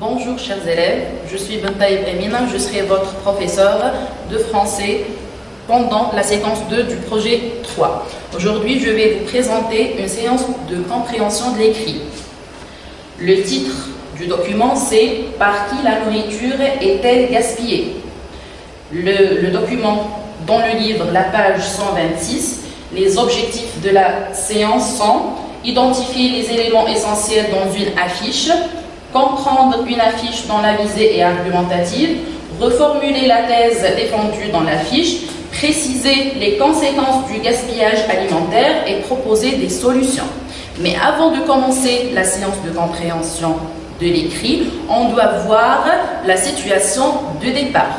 Bonjour chers élèves, je suis Benta Ibrahimina, je serai votre professeur de français pendant la séquence 2 du projet 3. Aujourd'hui, je vais vous présenter une séance de compréhension de l'écrit. Le titre du document, c'est « Par qui la nourriture est-elle gaspillée ?» Le document dans le livre, la page 126, les objectifs de la séance sont identifier les éléments essentiels dans une affiche, comprendre une affiche dont la visée est argumentative, reformuler la thèse défendue dans l'affiche, préciser les conséquences du gaspillage alimentaire et proposer des solutions. Mais avant de commencer la séance de compréhension de l'écrit, on doit voir la situation de départ.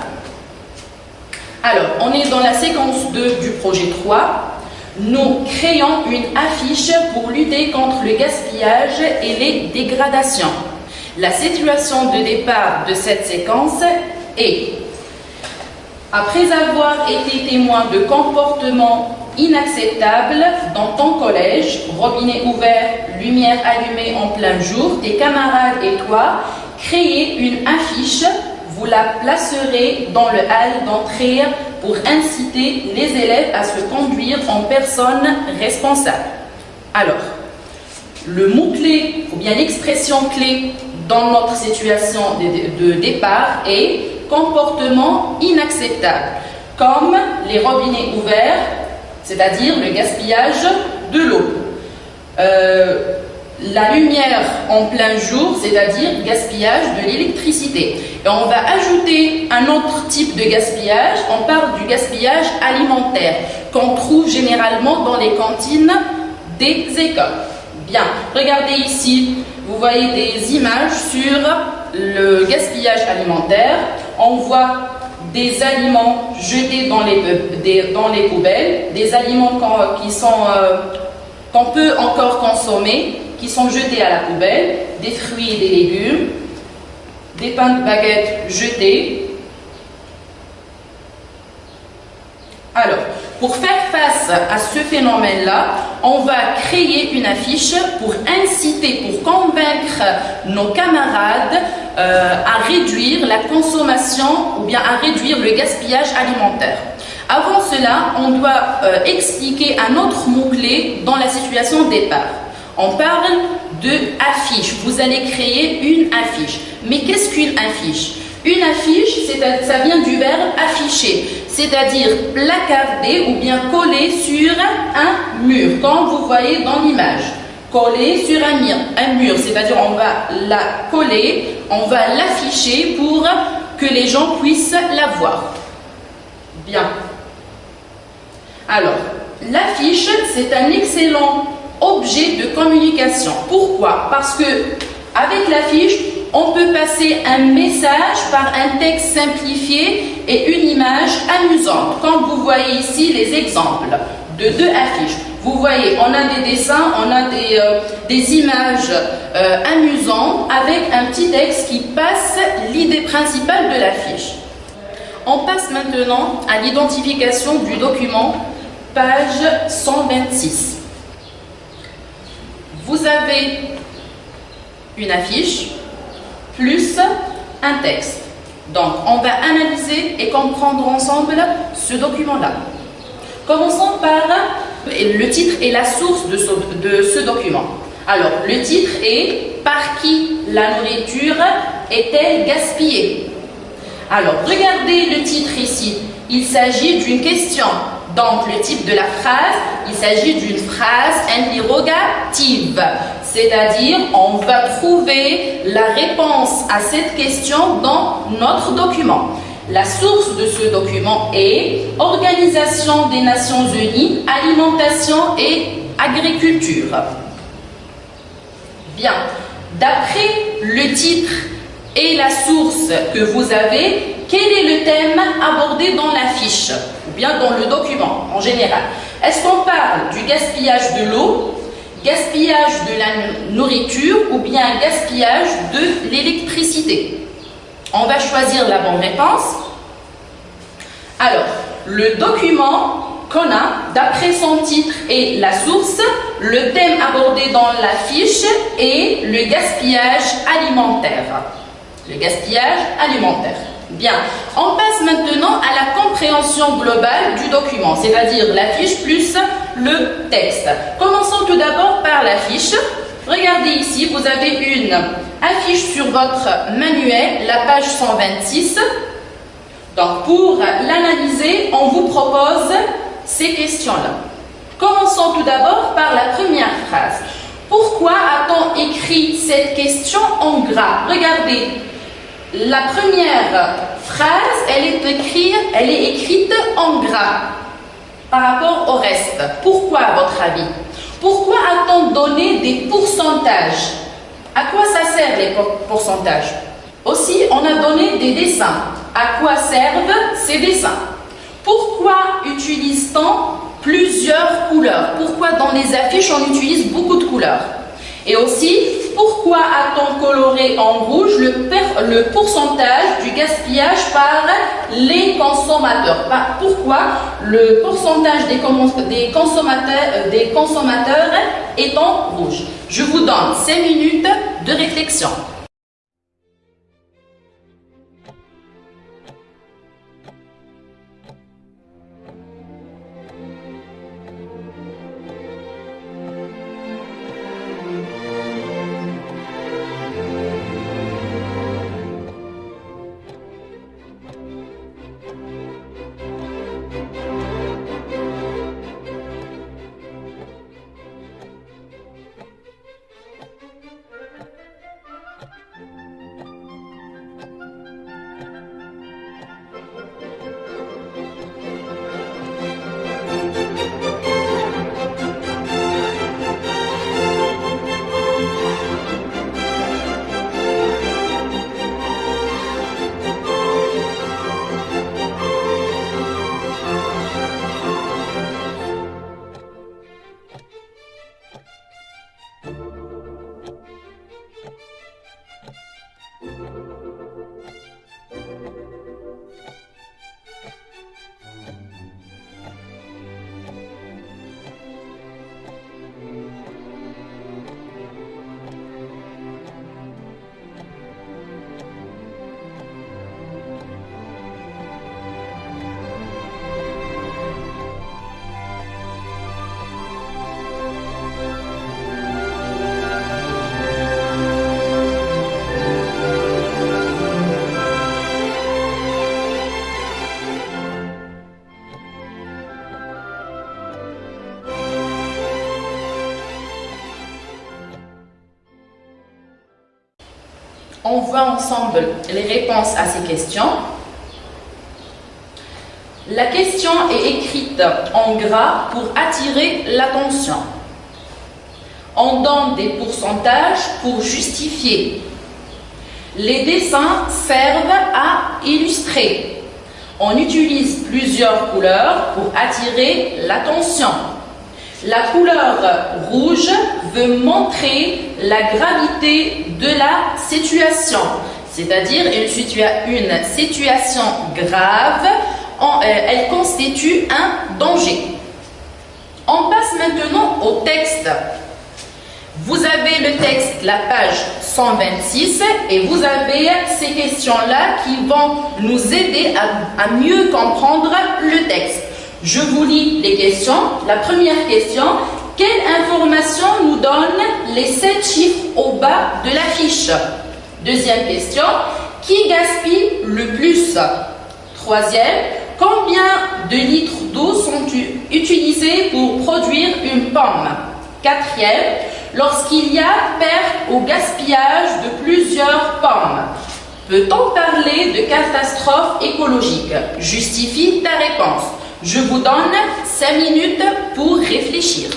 Alors, on est dans la séquence 2 du projet 3. Nous créons une affiche pour lutter contre le gaspillage et les dégradations. La situation de départ de cette séquence est: après avoir été témoin de comportements inacceptables dans ton collège, robinet ouvert, lumière allumée en plein jour, tes camarades et toi, créez une affiche, vous la placerez dans le hall d'entrée pour inciter les élèves à se conduire en personne responsable. Alors, le mot-clé ou bien l'expression clé dans notre situation de départ est comportement inacceptable, comme les robinets ouverts, c'est-à-dire le gaspillage de l'eau. La lumière en plein jour, c'est-à-dire gaspillage de l'électricité. Et on va ajouter un autre type de gaspillage, on parle du gaspillage alimentaire, qu'on trouve généralement dans les cantines des écoles. Bien, regardez ici, vous voyez des images sur le gaspillage alimentaire. On voit des aliments jetés dans les poubelles, des aliments qu'on peut encore consommer, qui sont jetés à la poubelle, des fruits et des légumes, des pains de baguette jetés. Alors, pour faire face à ce phénomène-là, on va créer une affiche pour inciter, pour convaincre nos camarades à réduire la consommation ou bien à réduire le gaspillage alimentaire. Avant cela, on doit expliquer un autre mot-clé dans la situation de départ. On parle de affiche. Vous allez créer une affiche. Mais qu'est-ce qu'une affiche? Une affiche, ça vient du verbe afficher, c'est-à-dire placarder ou bien coller sur un mur, comme vous voyez dans l'image. Coller sur un mur, c'est-à-dire on va la coller, on va l'afficher pour que les gens puissent la voir. Bien. Alors, l'affiche, c'est un excellent objet de communication. Pourquoi? Parce que avec l'affiche, on peut passer un message par un texte simplifié et une image amusante. Comme vous voyez ici les exemples de deux affiches. Vous voyez, on a des dessins, on a des images amusantes avec un petit texte qui passe l'idée principale de l'affiche. On passe maintenant à l'identification du document, page 126. Vous avez une affiche plus un texte. Donc, on va analyser et comprendre ensemble ce document-là. Commençons par le titre et la source de ce document. Alors, le titre est « Par qui la nourriture est-elle gaspillée ?» Alors, regardez le titre ici. Il s'agit d'une question. Donc, le type de la phrase, il s'agit d'une phrase interrogative. C'est-à-dire, on va trouver la réponse à cette question dans notre document. La source de ce document est Organisation des Nations Unies, Alimentation et Agriculture. Bien, d'après le titre et la source que vous avez, quel est le thème abordé dans l'affiche ou bien dans le document en général? Est-ce qu'on parle du gaspillage de l'eau, gaspillage de la nourriture ou bien gaspillage de l'électricité? On va choisir la bonne réponse. Alors, le document qu'on a, d'après son titre et la source, le thème abordé dans la fiche est le gaspillage alimentaire. le gaspillage alimentaire. Bien, on passe maintenant à la compréhension globale du document, c'est-à-dire la fiche plus le texte. Commençons tout d'abord par la fiche. Regardez ici, vous avez une affiche sur votre manuel, la page 126. Donc, pour l'analyser, on vous propose ces questions-là. Commençons tout d'abord par la première phrase. Pourquoi a-t-on écrit cette question en gras? Regardez, la première phrase, elle est écrite en gras par rapport au reste. Pourquoi, à votre avis? Pourquoi a-t-on donné des pourcentages? À quoi ça sert les pourcentages? Aussi, on a donné des dessins. À quoi servent ces dessins? Pourquoi utilise-t-on plusieurs couleurs? Pourquoi dans les affiches on utilise beaucoup de couleurs? Et aussi, pourquoi a-t-on coloré en rouge le pourcentage du gaspillage par les consommateurs? Pourquoi le pourcentage des consommateurs est en rouge? Je vous donne 5 minutes de réflexion. On voit ensemble les réponses à ces questions. La question est écrite en gras pour attirer l'attention. On donne des pourcentages pour justifier. Les dessins servent à illustrer. On utilise plusieurs couleurs pour attirer l'attention. La couleur rouge veut montrer la gravité de la situation, c'est-à-dire une situation grave, elle constitue un danger. On passe maintenant au texte. Vous avez le texte, la page 126, et vous avez ces questions-là qui vont nous aider à mieux comprendre le texte. Je vous lis les questions. La première question, quelle information nous donnent les 7 chiffres au bas de la fiche? Deuxième question, qui gaspille le plus? Troisième, combien de litres d'eau sont utilisés pour produire une pomme? Quatrième, lorsqu'il y a perte ou gaspillage de plusieurs pommes, peut-on parler de catastrophe écologique? Justifie ta réponse. Je vous donne 5 minutes pour réfléchir.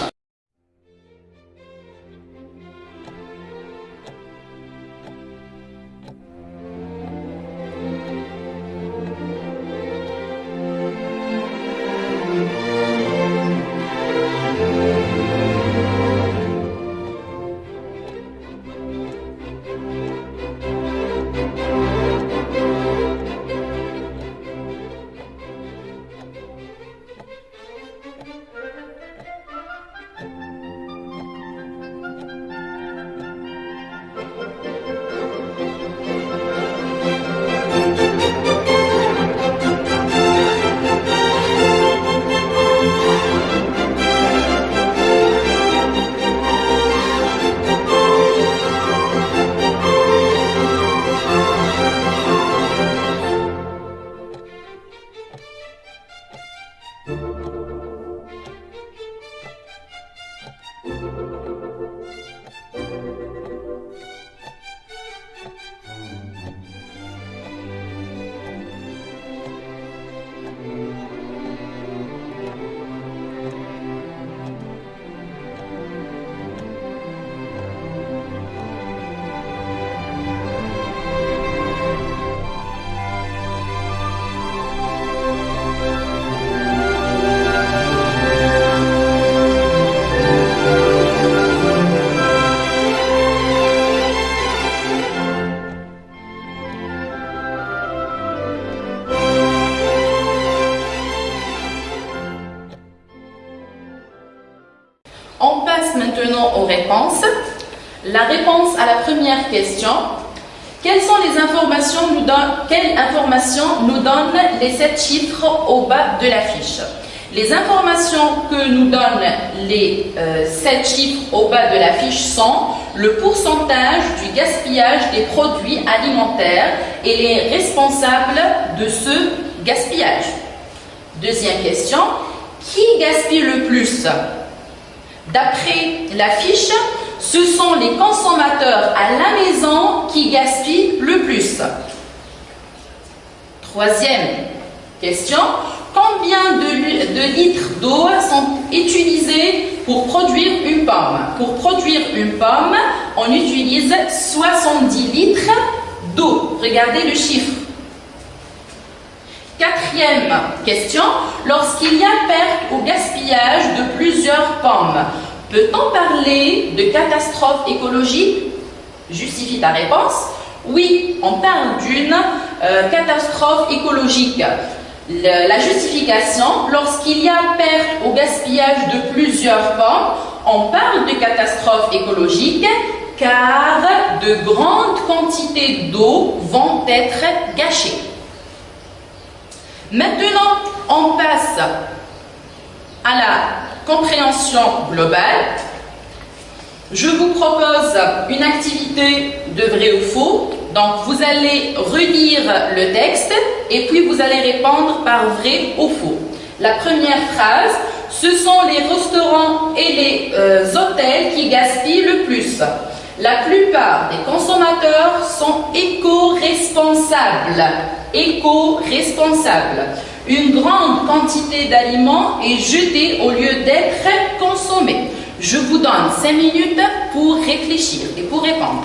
maintenant aux réponses. La réponse à la première question. Quelles informations nous donnent les 7 chiffres au bas de la fiche? Les informations que nous donnent les 7 chiffres au bas de la fiche sont le pourcentage du gaspillage des produits alimentaires et les responsables de ce gaspillage. Deuxième question, qui gaspille le plus? D'après la fiche, ce sont les consommateurs à la maison qui gaspillent le plus. Troisième question, combien de litres d'eau sont utilisés pour produire une pomme? Pour produire une pomme, on utilise 70 litres d'eau. Regardez le chiffre. Quatrième question, lorsqu'il y a perte ou gaspillage de plusieurs pommes, peut-on parler de catastrophe écologique? Justifie ta réponse. Oui, on parle d'une catastrophe écologique. La justification, lorsqu'il y a perte ou gaspillage de plusieurs pommes, on parle de catastrophe écologique car de grandes quantités d'eau vont être gâchées. Maintenant, on passe à la compréhension globale. Je vous propose une activité de vrai ou faux. Donc, vous allez relire le texte et puis vous allez répondre par vrai ou faux. La première phrase, ce sont les restaurants et les hôtels qui gaspillent le plus. La plupart des consommateurs sont éco-responsables. Éco-responsables. Une grande quantité d'aliments est jetée au lieu d'être consommée. Je vous donne 5 minutes pour réfléchir et pour répondre.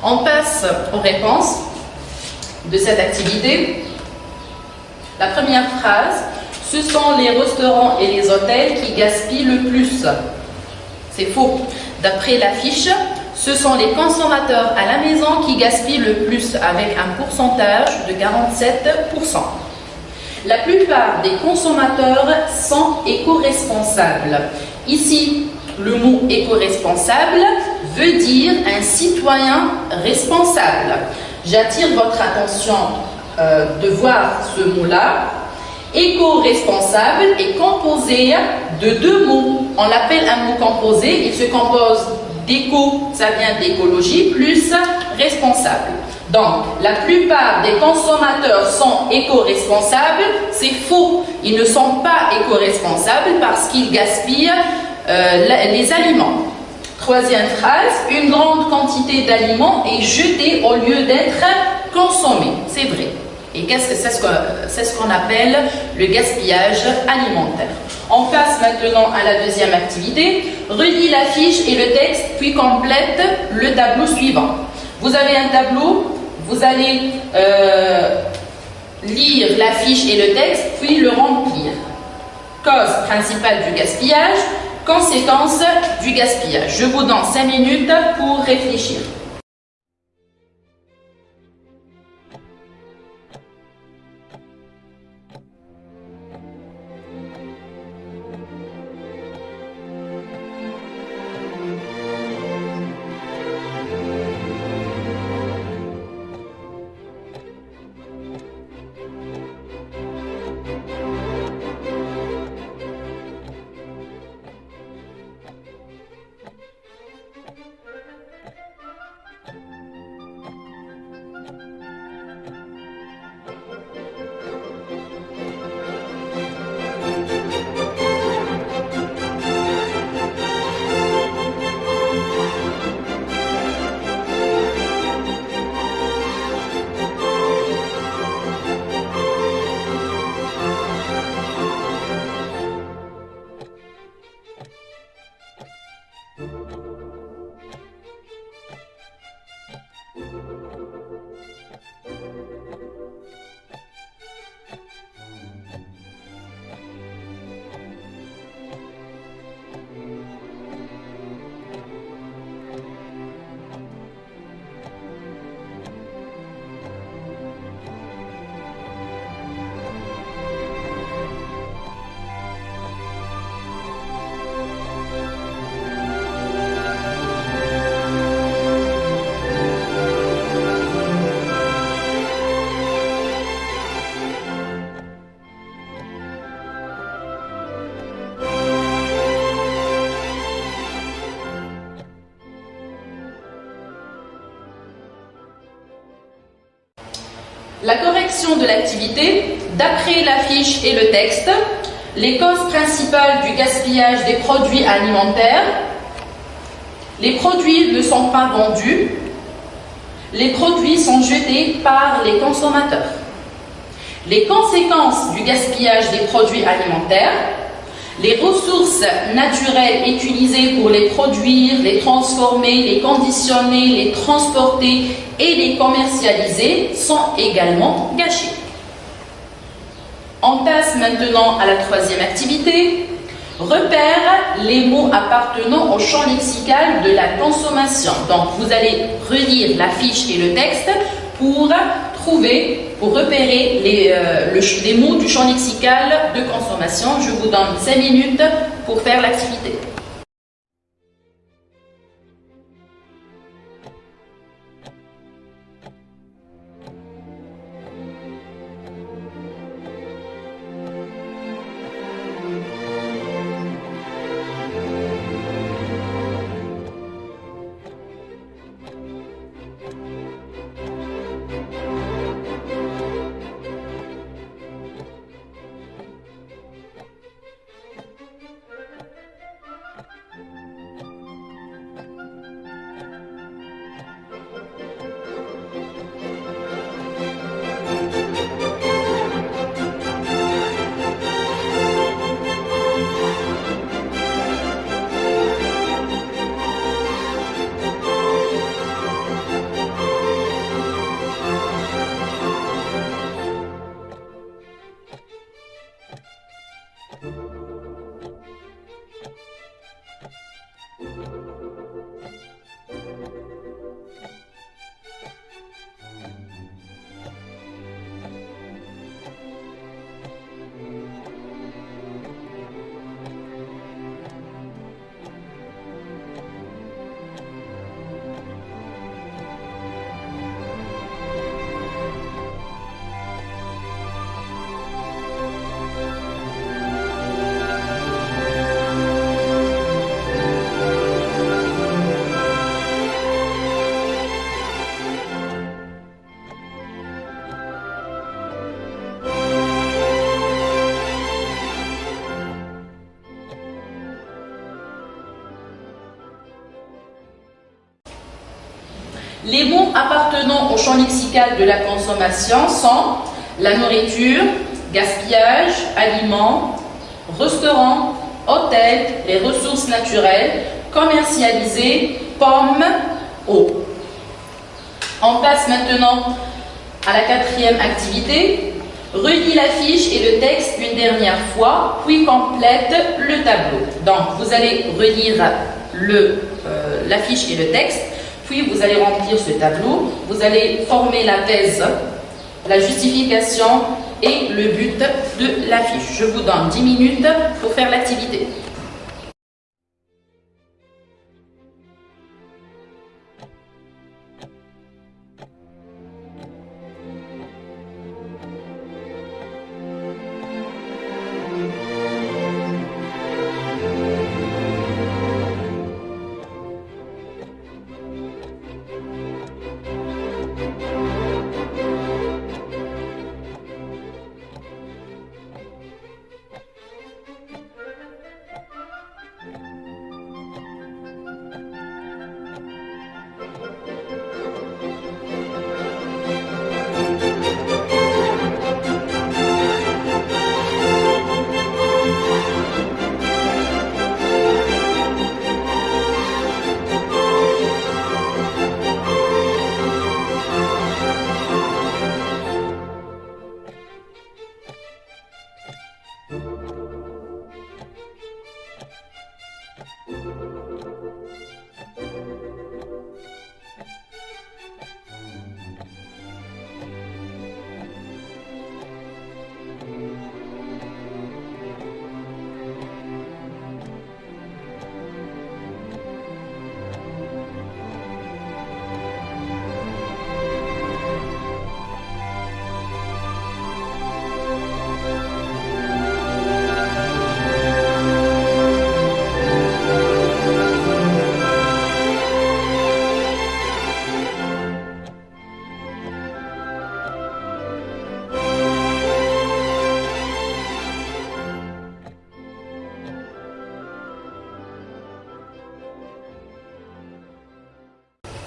On passe aux réponses de cette activité. La première phrase, ce sont les restaurants et les hôtels qui gaspillent le plus. C'est faux. D'après la fiche, ce sont les consommateurs à la maison qui gaspillent le plus avec un pourcentage de 47%. La plupart des consommateurs sont éco-responsables. Ici, le mot éco-responsable veut dire un citoyen responsable. J'attire votre attention de voir ce mot-là. Éco-responsable est composé de 2 mots. On l'appelle un mot composé. Il se compose d'éco, ça vient d'écologie, plus responsable. Donc, la plupart des consommateurs sont éco-responsables. C'est faux. Ils ne sont pas éco-responsables parce qu'ils gaspillent les aliments. Troisième phrase, une grande quantité d'aliments est jetée au lieu d'être consommée. C'est vrai. Et c'est ce qu'on appelle le gaspillage alimentaire. On passe maintenant à la deuxième activité. Relie la fiche et le texte, puis complète le tableau suivant. Vous avez un tableau, vous allez lire la fiche et le texte, puis le remplir. Cause principale du gaspillage, conséquences du gaspillage. Je vous donne 5 minutes pour réfléchir. La correction de l'activité, d'après la fiche et le texte, les causes principales du gaspillage des produits alimentaires, les produits ne sont pas vendus, les produits sont jetés par les consommateurs. Les conséquences du gaspillage des produits alimentaires, les ressources naturelles utilisées pour les produire, les transformer, les conditionner, les transporter et les commercialiser sont également gâchées. On passe maintenant à la troisième activité. Repère les mots appartenant au champ lexical de la consommation. Donc vous allez relire la fiche et le texte pour repérer les mots du champ lexical de consommation. Je vous donne 5 minutes pour faire l'activité. Les mots appartenant au champ lexical de la consommation sont La nourriture, gaspillage, aliments, restaurants, hôtels, les ressources naturelles, commercialisées, pommes, eau. On passe maintenant à la quatrième activité. Relis l'affiche et le texte une dernière fois, puis complète le tableau. Donc, vous allez relire l'affiche et le texte, puis vous allez remplir ce tableau. Vous allez former la thèse, la justification et le but de l'affiche. Je vous donne 10 minutes pour faire l'activité.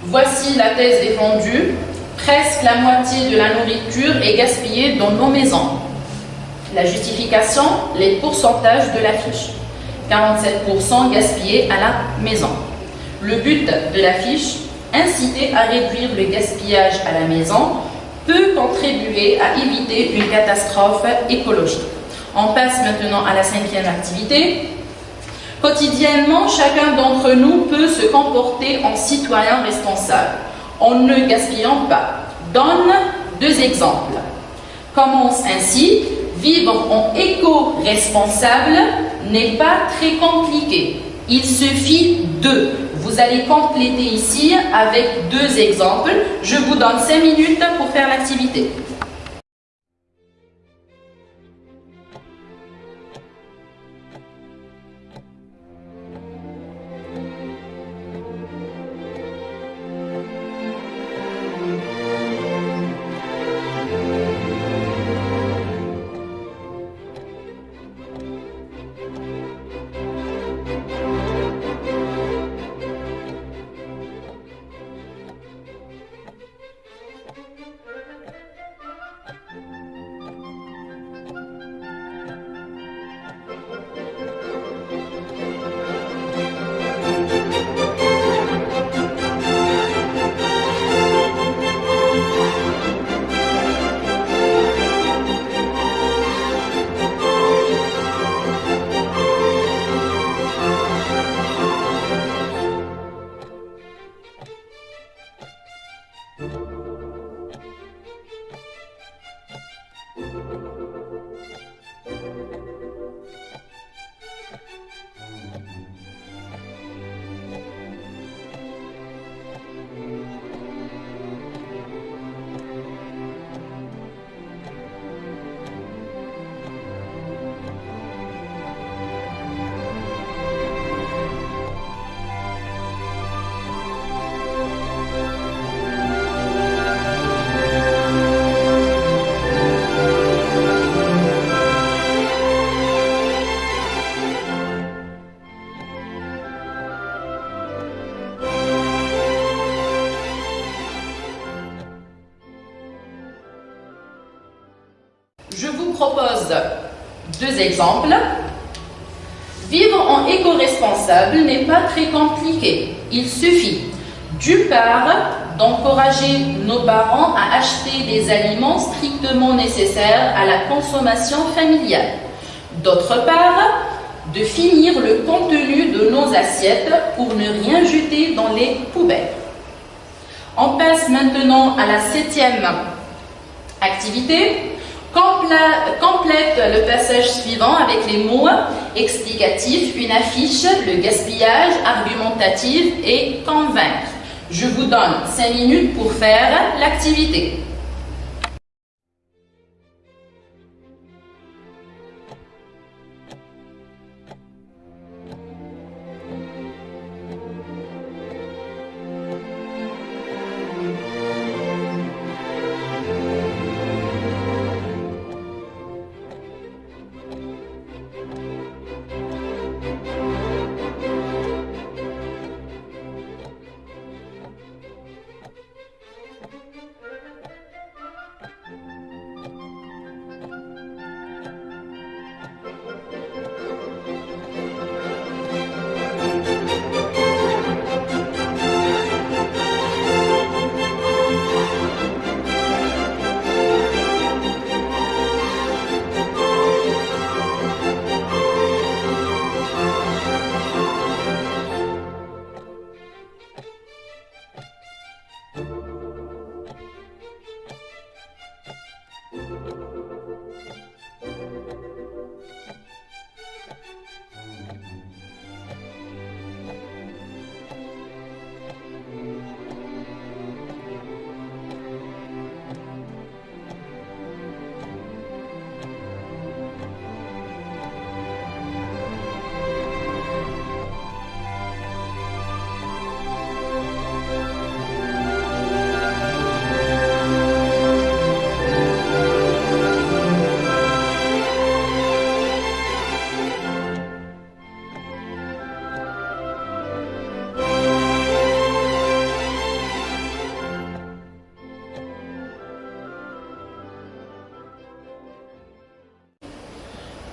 Voici la thèse défendue. Presque la moitié de la nourriture est gaspillée dans nos maisons. La justification, les pourcentages de l'affiche. 47% gaspillés à la maison. Le but de l'affiche, inciter à réduire le gaspillage à la maison, peut contribuer à éviter une catastrophe écologique. On passe maintenant à la cinquième activité. Quotidiennement, chacun d'entre nous peut se comporter en citoyen responsable en ne gaspillant pas. Donne 2 exemples. Commence ainsi. Vivre en éco-responsable n'est pas très compliqué. Il suffit de. Vous allez compléter ici avec 2 exemples. Je vous donne 5 minutes pour faire l'activité. propose deux exemples. Vivre en éco-responsable n'est pas très compliqué. Il suffit, d'une part, d'encourager nos parents à acheter des aliments strictement nécessaires à la consommation familiale. D'autre part, de finir le contenu de nos assiettes pour ne rien jeter dans les poubelles. On passe maintenant à la 7e activité. Complète le passage suivant avec les mots explicatifs, une affiche, le gaspillage, argumentatif et convaincre. Je vous donne 5 minutes pour faire l'activité.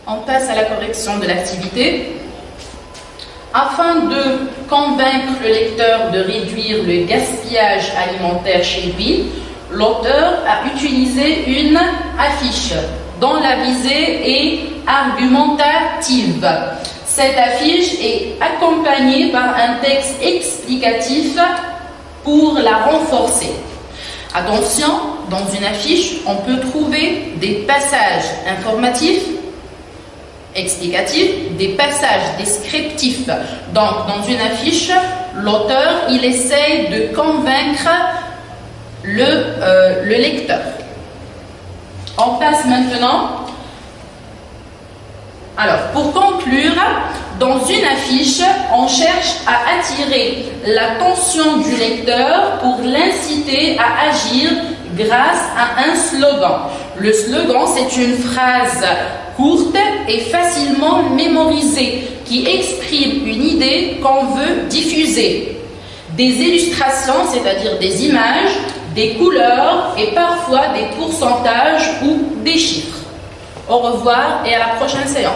On passe à la correction de l'activité. Afin de convaincre le lecteur de réduire le gaspillage alimentaire chez lui, l'auteur a utilisé une affiche dont la visée est argumentative. Cette affiche est accompagnée par un texte explicatif pour la renforcer. Attention, dans une affiche, on peut trouver des passages informatifs, explicatifs, des passages descriptifs. Donc, dans une affiche, l'auteur, il essaye de convaincre le lecteur. On passe maintenant. Alors, pour conclure, dans une affiche, on cherche à attirer l'attention du lecteur pour l'inciter à agir grâce à un slogan. Le slogan, c'est une phrase courte et facilement mémorisée qui exprime une idée qu'on veut diffuser. Des illustrations, c'est-à-dire des images, des couleurs et parfois des pourcentages ou des chiffres. Au revoir et à la prochaine séance.